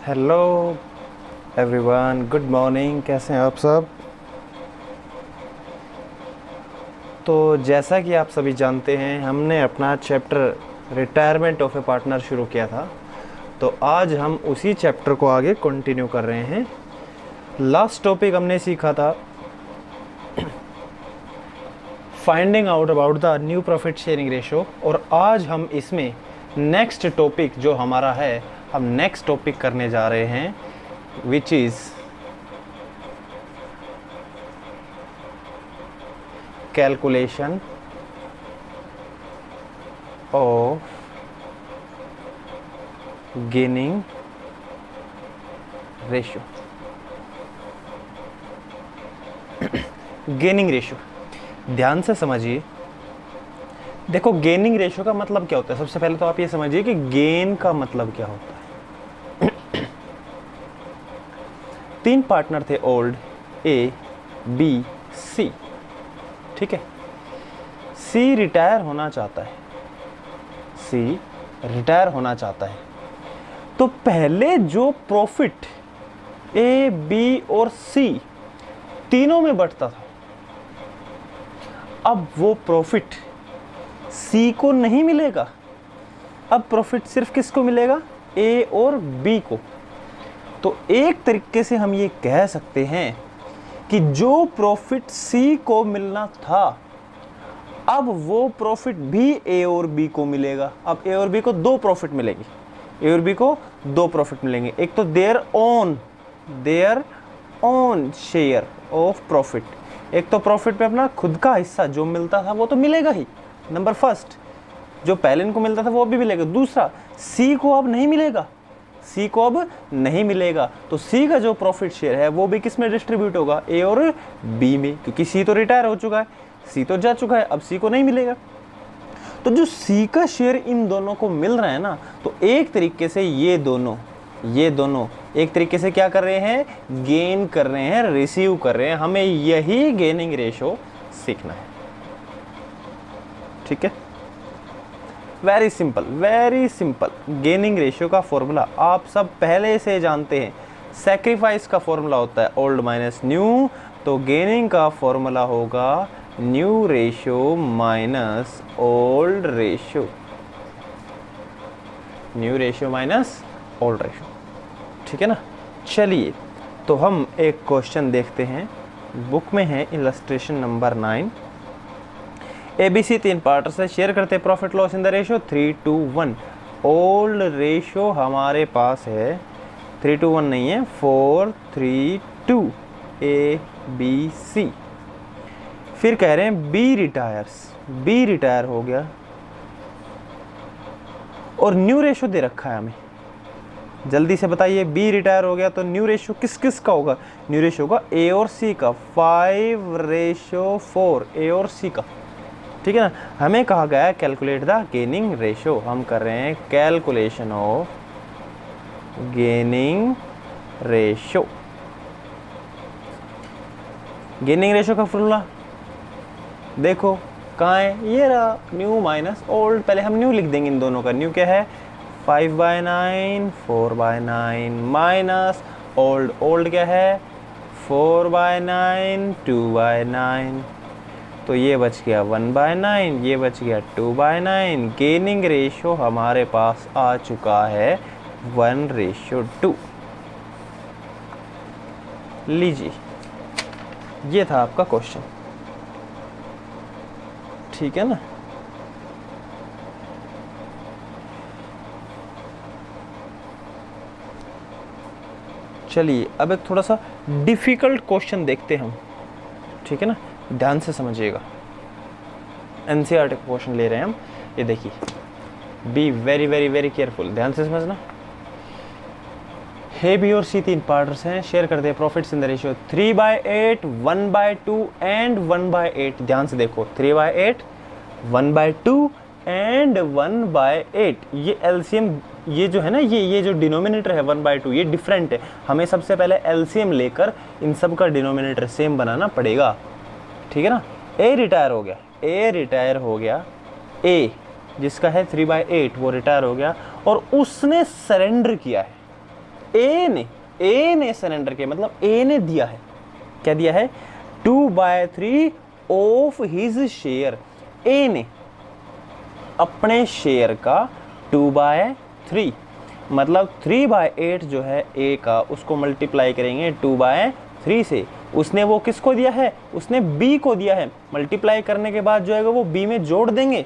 Hello everyone, good morning. कैसे हैं आप सब? तो जैसा कि आप सभी जानते हैं, हमने अपना chapter retirement of A partner शुरू किया था। तो आज हम उसी चैप्टर को आगे कंटिन्यू कर रहे हैं। लास्ट टॉपिक हमने सीखा था finding out about the new profit sharing ratio, और आज हम इसमें नेक्स्ट टॉपिक जो हमारा है, हम नेक्स्ट टॉपिक करने जा रहे हैं, which is calculation of gaining ratio. Gaining ratio ध्यान से समझिए। देखो, गेनिंग रेशो का मतलब क्या होता है। सबसे पहले तो आप ये समझिए कि गेन का मतलब क्या होता है। 3 पार्टनर थे, ओल्ड, ए, बी, सी। ठीक है, सी रिटायर होना चाहता है। सी रिटायर होना चाहता है तो पहले जो प्रॉफिट ए, बी और सी तीनों में बंटता था, अब वो प्रॉफिट सी को नहीं मिलेगा। अब प्रॉफिट सिर्फ किसको मिलेगा? ए और बी को। तो एक तरीके से हम ये कह सकते हैं कि जो प्रॉफिट सी को मिलना था, अब वो प्रॉफिट भी ए और बी को मिलेगा। अब ए और बी को 2 प्रॉफिट मिलेगी। ए और बी को 2 प्रॉफिट मिलेंगे। एक तो their own share of profit. एक तो प्रॉफिट पे अपना खुद का हिस्सा जो मिलता था वो तो मिलेगा ही, नंबर फर्स्ट। जो पहले इनको मिलता था वो भी मिलेगा। दूसरा, सी को अब नहीं मिलेगा। सी को अब नहीं मिलेगा तो सी का जो प्रॉफिट शेयर है वो भी किस में डिस्ट्रीब्यूट होगा? ए और बी में, क्योंकि सी तो रिटायर हो चुका है, सी तो जा चुका है, अब सी को नहीं मिलेगा। तो जो सी का शेयर इन दोनों को मिल रहा है ना, तो एक तरीके से ये दोनों एक तरीके से क्या कर रहे हैं? गेन कर रहे हैं, रिसीव कर रहे हैं। हमें यही गेनिंग रेशो सीखना है। ठीक है, वेरी सिंपल। गेनिंग रेशियो का फॉर्मूला आप सब पहले से जानते हैं। सैक्रिफाइस का फॉर्मूला होता है ओल्ड माइनस न्यू, तो गेनिंग का फॉर्मूला होगा new ratio minus old ratio. New ratio minus old ratio, ठीक है ना। चलिए, तो हम एक क्वेश्चन देखते हैं। बुक में है इलस्ट्रेशन नंबर 9। एबीसी 3 पार्टनर से शेयर करते हैं profit loss in the ratio 3:1। Old ratio हमारे पास है 3:1 नहीं है, 4:3:2 ए बी सी। फिर कह रहे हैं बी रिटायर हो गया और न्यू रेशियो दे रखा है हमें। जल्दी से बताइए, बी रिटायर हो गया तो न्यू रेशियो किस का होगा? न्यू रेशियो होगा ए और सी का, 5:4 ए और सी का। ठीक है ना। हमें कहा गया है कैलकुलेट द गेनिंग रेशियो। हम कर रहे हैं calculation of gaining ratio. Gaining ratio का फॉर्मूला देखो कहाँ है, ये रहा, न्यू माइनस ओल्ड। पहले हम न्यू लिख देंगे इन दोनों का। न्यू क्या है? 5/9, 4/9 माइनस ओल्ड क्या है? 4/9, 2/9। तो ये बच गया 1/9, ये बच गया 2/9। गेनिंग रेशियो हमारे पास आ चुका है 1:2। लीजिए, ये था आपका क्वेश्चन। ठीक है ना। चलिए, अब एक थोड़ा सा डिफिकल्ट क्वेश्चन देखते हैं हम। ठीक है ना, ध्यान से समझिएगा। एनसीईआरटी का क्वेश्चन ले रहे हैं हम। ये देखिए, बी वेरी केयरफुल, ध्यान से समझना। ए बी और सी 3 पार्टनर्स हैं, शेयर करते हैं profits in the ratio 3/8, 1/2 and 1/8। ध्यान से देखो, 3/8, 1/2 एंड 1/8। ये एलसीएम, ये जो है ना, ये जो डिनोमिनेटर है 1/2, ये डिफरेंट है। हमें सबसे पहले एलसीएम लेकर इन सब का डिनोमिनेटर सेम बनाना पड़ेगा। ठीक है ना। ए रिटायर हो गया, ए जिसका है 3/8 वो रिटायर हो गया और उसने सरेंडर किया है। ए ने सरेंडर किया, मतलब ए ने दिया है, क्या दिया है, 2/3 ऑफ हिज शेयर। ए ने अपने शेयर का 2/3, मतलब 3/8 जो है ए का, उसको मल्टीप्लाई करेंगे 2/3 से। उसने वो किसको दिया है, उसने बी को दिया है। मल्टीप्लाई करने के बाद जो है वो बी में जोड़ देंगे,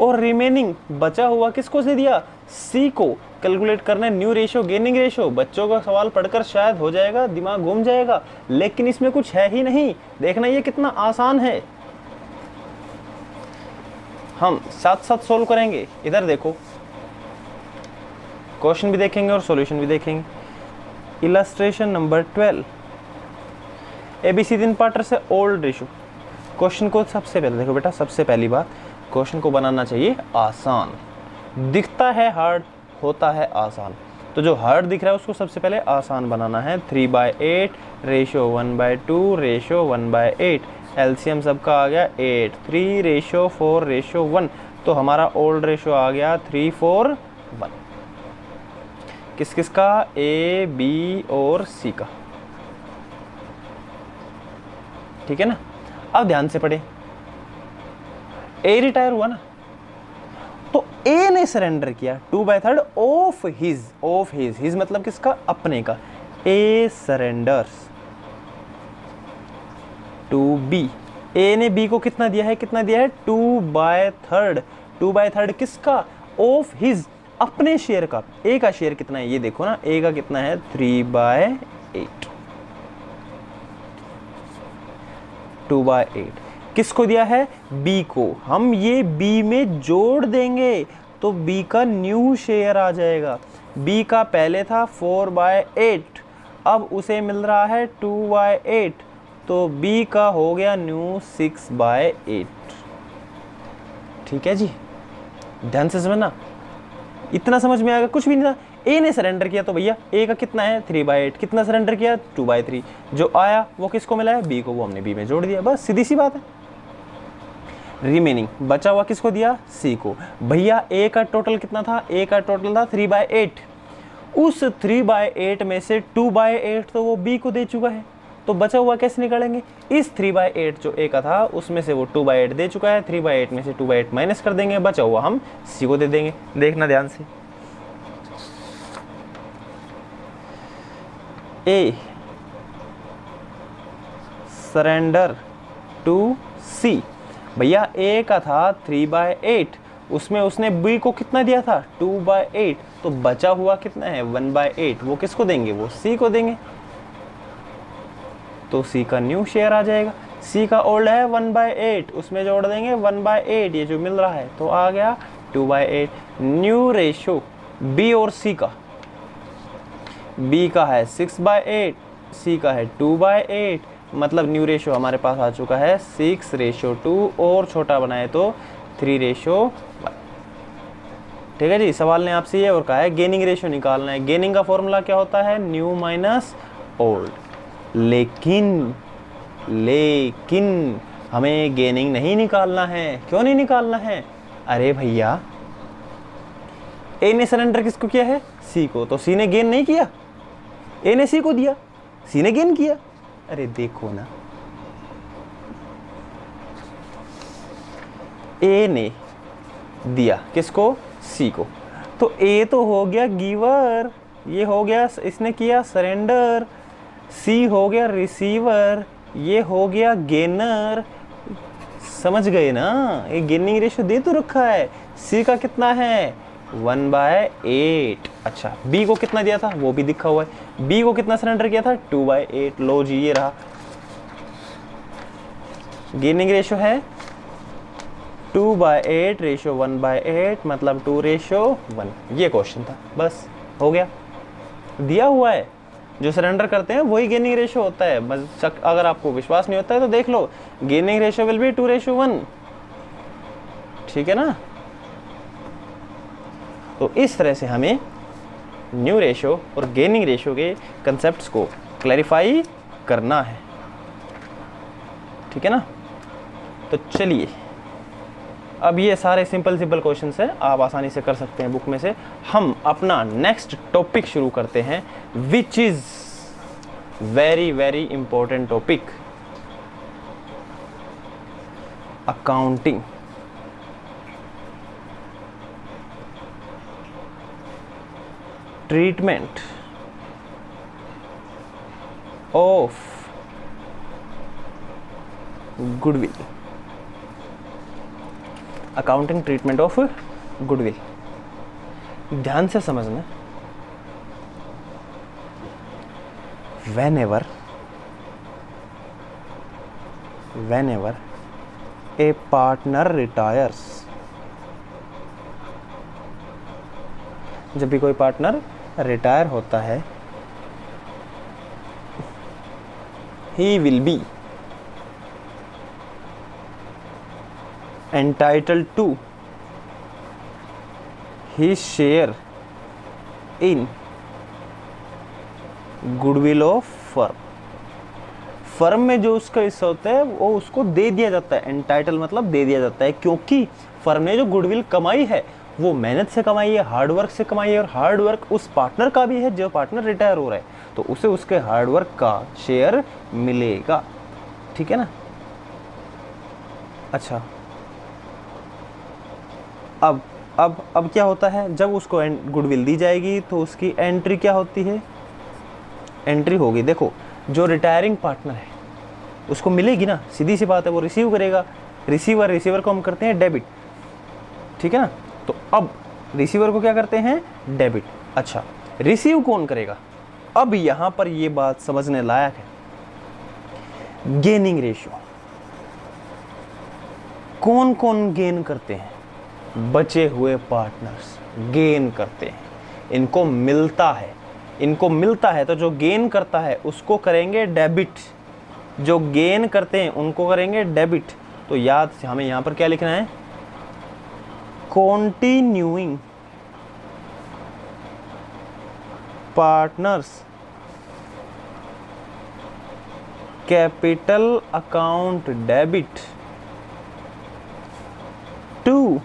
और रिमेनिंग बचा हुआ किसको से दिया, सी को। कैलकुलेट करना है न्यू रेशो गेनिंग रेशो। बच्चों का सवाल पढ़कर शायद हो जाएगा, दिमाग घूम जाएगा, लेकिन इसमें कुछ है ही नहीं। देखना ये कितना आसान है, हम साथ साथ सोल्व करेंगे। इधर देखो, क्वेश्चन भी देखेंगे और सॉल्यूशन भी देखेंगे। इलस्ट्रेशन नंबर 12, एबीसी दिन पार्टर से ओल्ड रेशो। क्वेश्चन को सबसे पहले देखो बेटा, सबसे पहली बात, क्वेश्चन को बनाना चाहिए आसान। दिखता है हार्ड, होता है आसान। तो जो हार्ड दिख रहा है उसको सबसे पहले आसान बनाना है। 3/8 रेशो 1/2 रेशो 1/8, एलसीएम सबका आ गया 8, 3 रेशो 4 रेशो 1, तो हमारा ओल्ड रेशो आ गया 3, 4, 1। किस किस का, ए, बी और सी का, ठीक है ना। अब ध्यान से पढ़े, ए रिटायर हुआ ना, तो ए ने सरेंडर किया 2/3 ऑफ हिज मतलब किसका, अपने का। ए सरेंडर्स टू बी, ए ने बी को कितना दिया है, 2/3, 2/3 किसका, ऑफ हिज, अपने शेयर का। ए का शेयर कितना है ये देखो ना, ए का कितना है 3/8, 2/8 किसको दिया है, बी को। हम ये बी में जोड़ देंगे तो बी का न्यू शेयर आ जाएगा। बी का पहले था 4/8, अब उसे मिल रहा है 2/8, तो बी का हो गया न्यू 6/8। ठीक है जी, ध्यान से समझना, इतना समझ में आएगा, कुछ भी नहीं था। ए ने सरेंडर किया तो भैया ए का कितना है 3/8, कितना सरेंडर किया 2/3, जो आया वो किसको मिला है, बी को, वो हमने बी में जोड़ दिया, बस सीधी सी बात है। रिमेनिंग बचा हुआ किसको दिया, सी को। भैया ए का टोटल कितना था, ए का टोटल था 3/8, उस 3/8 में से 2/8 तो वो बी को दे चुका है, तो बचा हुआ कैसे निकालेंगे, इस 3/8 जो ए का था उसमें से वो 2/8 दे चुका है, 3/8 में से 2/8 माइनस कर देंगे, बचा हुआ हम सी को दे देंगे। देखना ध्यान से, ए सरेंडर टू सी, भैया ए का था 3/8, उसमें उसने बी को कितना दिया था 2/8, तो बचा हुआ कितना है 1/8, वो किसको देंगे, वो सी को देंगे, तो सी का न्यू शेयर आ जाएगा। सी का ओल्ड है 1/8, उसमें जोड़ देंगे 1/8, ये जो मिल रहा है, तो आ गया 2/8। न्यू रेशो बी और सी का, बी का है 6/8, सी का है 2/8, मतलब न्यू रेशो हमारे पास आ चुका है 6:2, और छोटा बनाए तो 3:1। ठीक है जी, सवाल ने आपसे ये और कहा है गेनिंग रेशो निकालना है। गेनिंग का फॉर्मूला क्या होता है, न्यू माइनस ओल्ड। लेकिन हमें गेनिंग नहीं निकालना है। क्यों नहीं निकालना है, अरे भैया ए ने सरेंडर किसको किया है, सी को, तो सी ने गेन नहीं किया, ए ने सी को दिया, सी ने गेन किया। अरे देखो ना, ए ने दिया किसको, सी को, तो ए तो हो गया गिवर, ये हो गया, इसने किया सरेंडर, सी हो गया रिसीवर, ये हो गया गेनर। समझ गए ना, ये गेनिंग रेशो दे तो रखा है। सी का कितना है 1/8। अच्छा, बी को कितना दिया था वो भी दिखा हुआ है, बी को कितना सरेंडर किया था 2/8। लो जी, ये रहा गेनिंग रेशो है 2/8 रेशो 1/8, मतलब 2:1। ये क्वेश्चन था, बस हो गया, दिया हुआ है। जो सरेंडर करते हैं वही गेनिंग रेशो होता है। बस अगर आपको विश्वास नहीं होता है तो देख लो, गेनिंग रेशो विल बी 2:1। ठीक है ना, तो इस तरह से हमें न्यू रेशो और गेनिंग रेशो के कंसेप्ट्स को क्लैरिफाई करना है। ठीक है ना, तो चलिए अब ये सारे सिंपल क्वेश्चंस हैं, आप आसानी से कर सकते हैं बुक में से। हम अपना नेक्स्ट टॉपिक शुरू करते हैं, which is very very important topic, accounting. Treatment of goodwill, accounting treatment of goodwill. ध्यान से समझना, whenever a partner retires, जब भी कोई पार्टनर रिटायर होता है, he will be entitled to his share in goodwill of firm. Firm में जो उसका हिस्सा होता है वो उसको दे दिया जाता है। एंटाइटल मतलब दे दिया जाता है, क्योंकि फर्म ने जो गुडविल कमाई है वो मेहनत से कमाई है, हार्डवर्क से कमाई है, और हार्डवर्क उस पार्टनर का भी है जो पार्टनर रिटायर हो रहा है, तो उसे उसके हार्डवर्क का शेयर मिलेगा। ठीक है ना। अच्छा, अब क्या होता है, जब उसको गुडविल दी जाएगी तो उसकी एंट्री क्या होती है, एंट्री होगी। देखो, जो रिटायरिंग पार्टनर है उसको मिलेगी ना, सीधी सी बात है, वो रिसीव करेगा। रिसीवर को हम करते हैं डेबिट, ठीक है ना। तो अब रिसीवर को क्या करते हैं, डेबिट। अच्छा, रिसीव कौन करेगा, अब यहां पर ये बात समझने लायक है। गेनिंग रेशियो, कौन कौन गेन करते हैं, बचे हुए पार्टनर्स गेन करते हैं, इनको मिलता है, तो जो गेन करता है उसको करेंगे डेबिट, जो गेन करते हैं उनको करेंगे डेबिट। तो याद से हमें यहां पर क्या लिखना है, continuing partners capital account debit to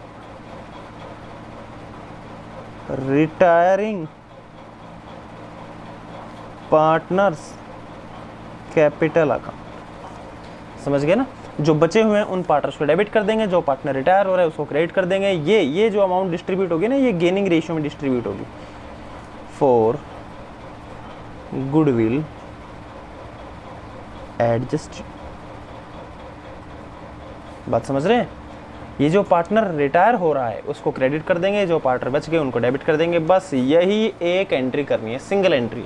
retiring partners capital account. समझ गए ना। जो बचे हुए हैं उन पार्टनर्स को डेबिट कर देंगे, जो पार्टनर रिटायर हो रहा है उसको क्रेडिट कर देंगे। ये जो अमाउंट डिस्ट्रीब्यूट होगी ना, ये गेनिंग रेशियो में डिस्ट्रीब्यूट होगी फॉर गुडविल एडजस्ट। बात समझ रहे हैं। ये जो पार्टनर रिटायर हो रहा है उसको क्रेडिट कर देंगे, जो पार्टनर बच गए उनको डेबिट कर देंगे। बस यही एक एंट्री करनी है, सिंगल एंट्री।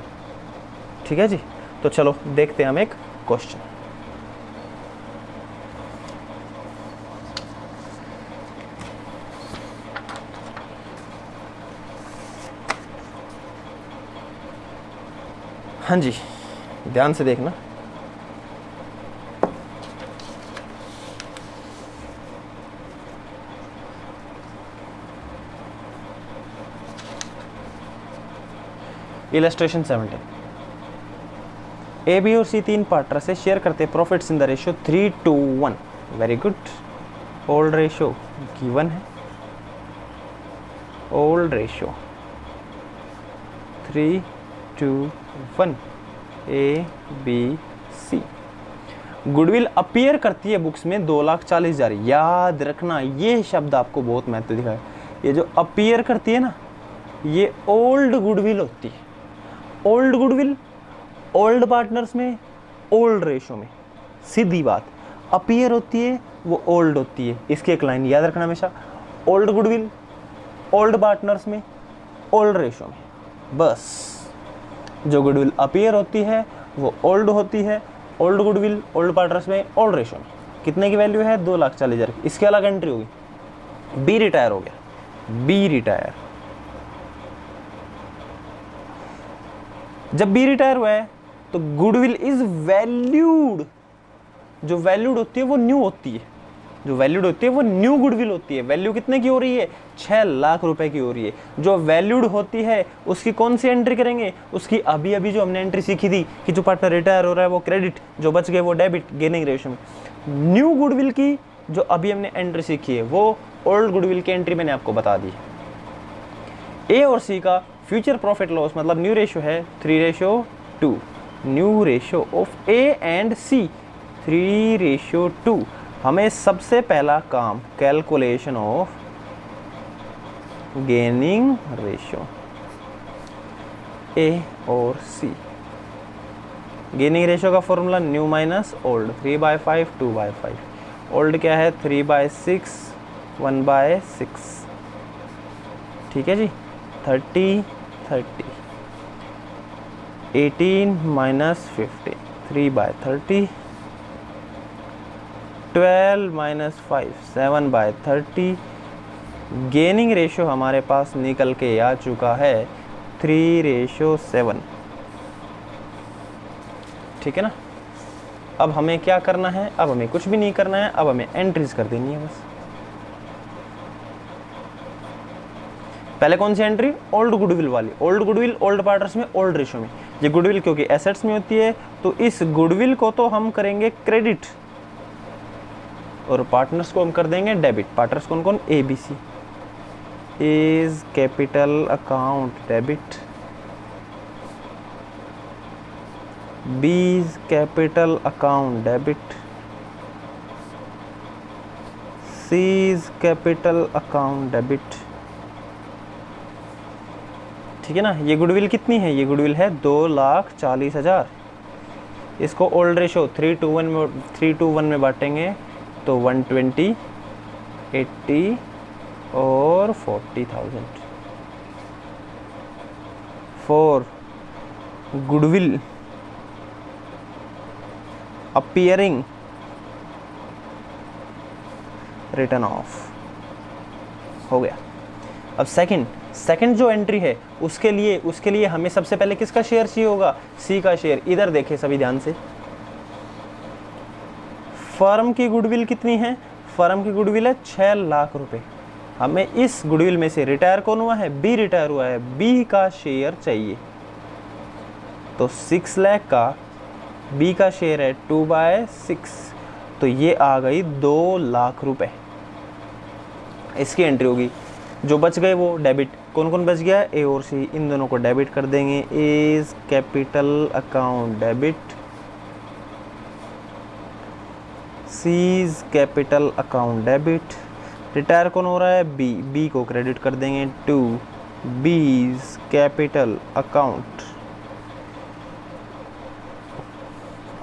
ठीक है जी। तो चलो देखते हैं हम एक क्वेश्चन। हाँ जी, ध्यान से देखना। इलस्ट्रेशन 17, ए बी और सी तीन पार्टनर से शेयर करते profits in the ratio 3:1। Very good. Old ratio given है, old ratio 3:1 A B C. Goodwill appear करती है बुक्स में 2,40,000। याद रखना, ये शब्द आपको बहुत महत्व दिखा है। ये जो अपीयर करती है ना, ये ओल्ड गुडविल होती है। ओल्ड गुडविल ओल्ड पार्टनर्स में, ओल्ड रेशो में। सीधी बात, अपीयर होती है वो ओल्ड होती है। इसकी एक लाइन याद रखना हमेशा, ओल्ड गुडविल ओल्ड पार्टनर्स में, ओल्ड रेशो में। बस जो गुडविल अपीयर होती है वो ओल्ड होती है, ओल्ड गुडविल ओल्ड पार्टनर्स में, ओल्ड रेशो में। कितने की वैल्यू है, 2,40,000। इसके अलग एंट्री होगी। बी रिटायर हो गया, बी रिटायर। जब बी रिटायर हुआ है तो गुडविल इज वैल्यूड। जो वैल्यूड होती है वो न्यू होती है, जो वैल्यूड होती है वो न्यू गुडविल होती है। वैल्यू कितने की हो रही है, 6 लाख रुपए की हो रही है। जो वैल्यूड होती है उसकी कौन सी एंट्री करेंगे, उसकी अभी अभी जो हमने एंट्री सीखी थी कि जो पार्टनर रिटायर हो रहा है वो क्रेडिट, जो बच गए वो डेबिट, गेनिंग रेशियो में। न्यू गुडविल की जो अभी हमने एंट्री सीखी है वो ओल्ड गुडविल की एंट्री मैंने आपको बता दी। ए और सी का फ्यूचर प्रॉफिट लॉस मतलब न्यू रेशियो है 3:2। New ratio of A and C 3:2। हमें सबसे पहला काम calculation of gaining ratio A और सी। गेनिंग रेशियो का formula new minus old, 3/5 2/5। Old क्या है 3/6 1/6। ठीक है जी, 30 30। 18 माइनस 50 3/30। 12 माइनस 5 7/30। गेनिंग रेशियो हमारे पास निकल के आ चुका है 3:7। ठीक है ना। अब हमें क्या करना है, अब हमें कुछ भी नहीं करना है, अब हमें एंट्रीज कर देनी है बस। पहले कौन सी एंट्री, ओल्ड गुडविल वाली। ओल्ड गुडविल ओल्ड पार्टनर्स में ओल्ड रेशियो में। ये गुडविल क्योंकि एसेट्स में होती है तो इस गुडविल को तो हम करेंगे क्रेडिट और पार्टनर्स को हम कर देंगे डेबिट। पार्टनर्स कौन कौन, A B C. A's capital account debit, B's capital account debit, C's capital account debit. ठीक है ना। ये गुडविल कितनी है, ये गुडविल है 2,40,000। इसको ओल्ड रेशो 3:1 में बांटेंगे तो 120 80 और 40,000 for goodwill appearing return of. हो गया। अब सेकंड जो एंट्री है उसके लिए हमें सबसे पहले किसका शेयर चाहिए होगा, सी का शेयर। इधर देखें सभी ध्यान से, फर्म की गुडविल कितनी है, फर्म की गुडविल है 6 लाख रुपए। हमें इस गुडविल में से रिटायर कौन हुआ है, बी रिटायर हुआ है, बी का शेयर चाहिए। तो 6 लाख का बी का शेयर है 2/6, तो ये आ गई 2 लाख रुपए। इसकी एंट्री होगी। जो बच गए वो डेबिट। कौन कौन बच गया, ए और सी, इन दोनों को डेबिट कर देंगे। Is capital account debit, C's capital account debit. Retire कौन हो रहा है, बी, बी को क्रेडिट कर देंगे to B's capital account.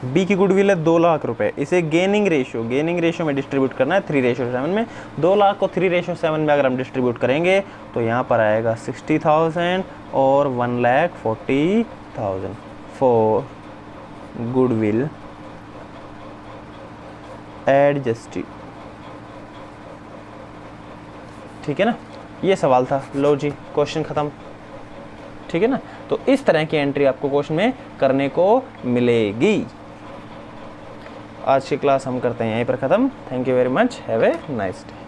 B की गुडविल है 2 लाख रुपए। इसे गेनिंग रेशियो में डिस्ट्रीब्यूट करना है 3:7 में। 2 लाख को 3:7 में अगर हम डिस्ट्रीब्यूट करेंगे तो यहाँ पर आएगा 60,000 और 1,40,000 फॉर गुडविल एडजस्टेड। ठीक है ना, ये सवाल था। लो जी, क्वेश्चन खत्म। ठीक है ना। तो इस तरह की एंट्री आपको क्वेश्चन में करने को मिलेगी। आज की क्लास हम करते हैं यहीं पर ख़त्म। Thank you very much, have a nice day.